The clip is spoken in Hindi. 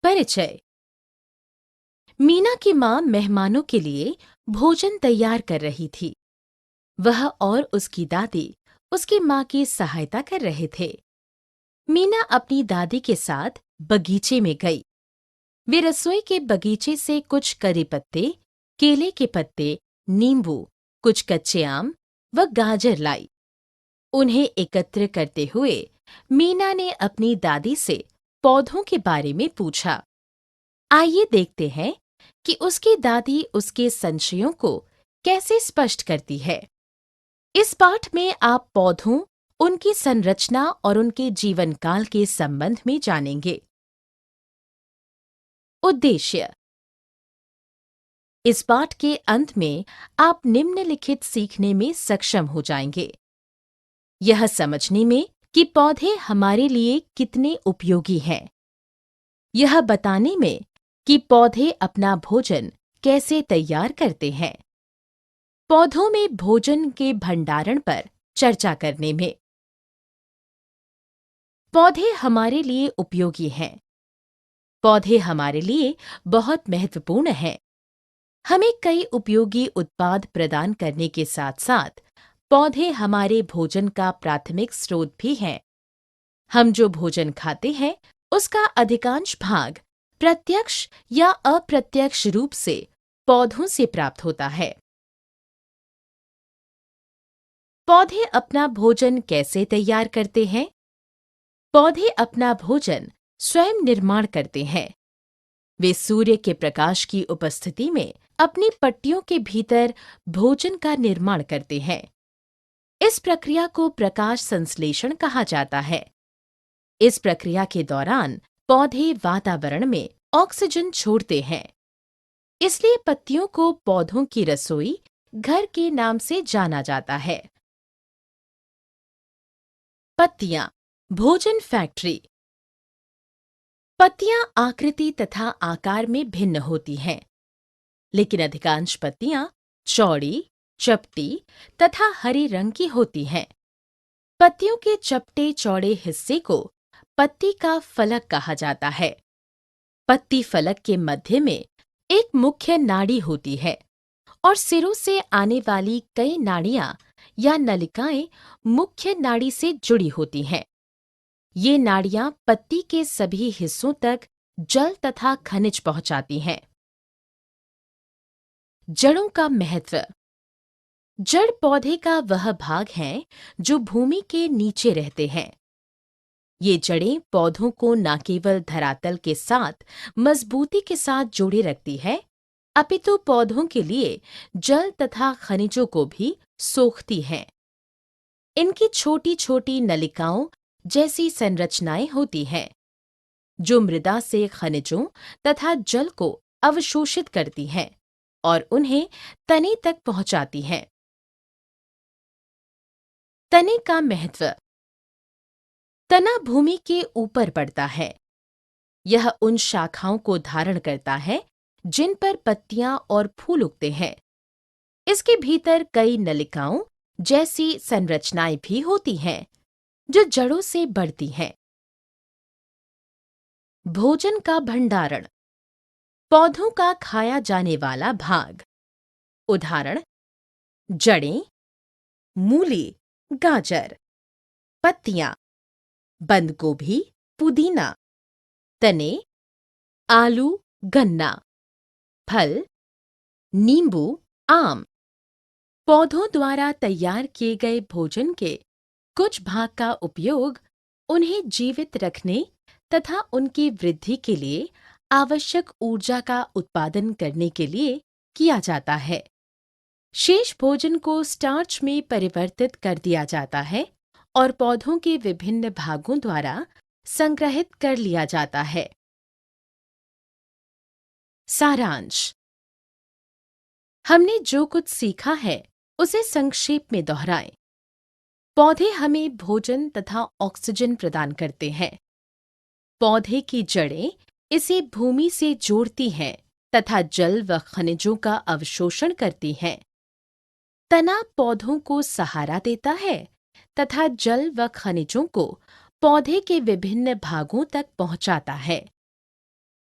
परिचय। मीना की माँ मेहमानों के लिए भोजन तैयार कर रही थी। वह और उसकी दादी उसकी माँ की सहायता कर रहे थे। मीना अपनी दादी के साथ बगीचे में गई। वे रसोई के बगीचे से कुछ करी पत्ते, केले के पत्ते, नींबू, कुछ कच्चे आम व गाजर लाई। उन्हें एकत्र करते हुए मीना ने अपनी दादी से पौधों के बारे में पूछा। आइए देखते हैं कि उसकी दादी उसके संशयों को कैसे स्पष्ट करती है। इस पाठ में आप पौधों, उनकी संरचना और उनके जीवन काल के संबंध में जानेंगे। उद्देश्य। इस पाठ के अंत में आप निम्नलिखित सीखने में सक्षम हो जाएंगे। यह समझने में कि पौधे हमारे लिए कितने उपयोगी हैं। यह बताने में कि पौधे अपना भोजन कैसे तैयार करते हैं। पौधों में भोजन के भंडारण पर चर्चा करने में। पौधे हमारे लिए उपयोगी हैं। पौधे हमारे लिए बहुत महत्वपूर्ण हैं। हमें कई उपयोगी उत्पाद प्रदान करने के साथ-साथ पौधे हमारे भोजन का प्राथमिक स्रोत भी हैं। हम जो भोजन खाते हैं, उसका अधिकांश भाग प्रत्यक्ष या अप्रत्यक्ष रूप से पौधों से प्राप्त होता है। पौधे अपना भोजन कैसे तैयार करते हैं? पौधे अपना भोजन स्वयं निर्माण करते हैं। वे सूर्य के प्रकाश की उपस्थिति में अपनी पट्टियों के भीतर भोजन का निर्माण करते हैं। इस प्रक्रिया को प्रकाश संश्लेषण कहा जाता है। इस प्रक्रिया के दौरान पौधे वातावरण में ऑक्सीजन छोड़ते हैं। इसलिए पत्तियों को पौधों की रसोई घर के नाम से जाना जाता है। पत्तियां, भोजन फैक्ट्री। पत्तियां आकृति तथा आकार में भिन्न होती हैं, लेकिन अधिकांश पत्तियां चौड़ी, चपटी तथा हरे रंग की होती हैं। पत्तियों के चपटे चौड़े हिस्से को पत्ती का फलक कहा जाता है। पत्ती फलक के मध्य में एक मुख्य नाड़ी होती है और सिरों से आने वाली कई नाड़ियां या नलिकाएं मुख्य नाड़ी से जुड़ी होती हैं। ये नाड़ियां पत्ती के सभी हिस्सों तक जल तथा खनिज पहुंचाती हैं। जड़ों का महत्व। जड़ पौधे का वह भाग है जो भूमि के नीचे रहते हैं। ये जड़ें पौधों को न केवल धरातल के साथ मजबूती के साथ जोड़े रखती है, अपितु पौधों के लिए जल तथा खनिजों को भी सोखती हैं। इनकी छोटी-छोटी नलिकाओं जैसी संरचनाएं होती हैं, जो मृदा से खनिजों तथा जल को अवशोषित करती हैं और उन्हें तने तक पहुंचाती हैं। तने का महत्व। तना भूमि के ऊपर बढ़ता है। यह उन शाखाओं को धारण करता है जिन पर पत्तियां और फूल उगते हैं। इसके भीतर कई नलिकाओं जैसी संरचनाएं भी होती हैं, जो जड़ों से बढ़ती हैं। भोजन का भंडारण। पौधों का खाया जाने वाला भाग। उदाहरण: जड़ें, मूली, गाजर। पत्तियां: बंद गोभी, पुदीना। तने: आलू, गन्ना। फल: नींबू, आम। पौधों द्वारा तैयार किए गए भोजन के कुछ भाग का उपयोग उन्हें जीवित रखने तथा उनकी वृद्धि के लिए आवश्यक ऊर्जा का उत्पादन करने के लिए किया जाता है। शेष भोजन को स्टार्च में परिवर्तित कर दिया जाता है और पौधों के विभिन्न भागों द्वारा संग्रहित कर लिया जाता है। सारांश। हमने जो कुछ सीखा है उसे संक्षेप में दोहराएं। पौधे हमें भोजन तथा ऑक्सीजन प्रदान करते हैं। पौधे की जड़ें इसे भूमि से जोड़ती हैं तथा जल व खनिजों का अवशोषण करती हैं। तना पौधों को सहारा देता है तथा जल व खनिजों को पौधे के विभिन्न भागों तक पहुंचाता है।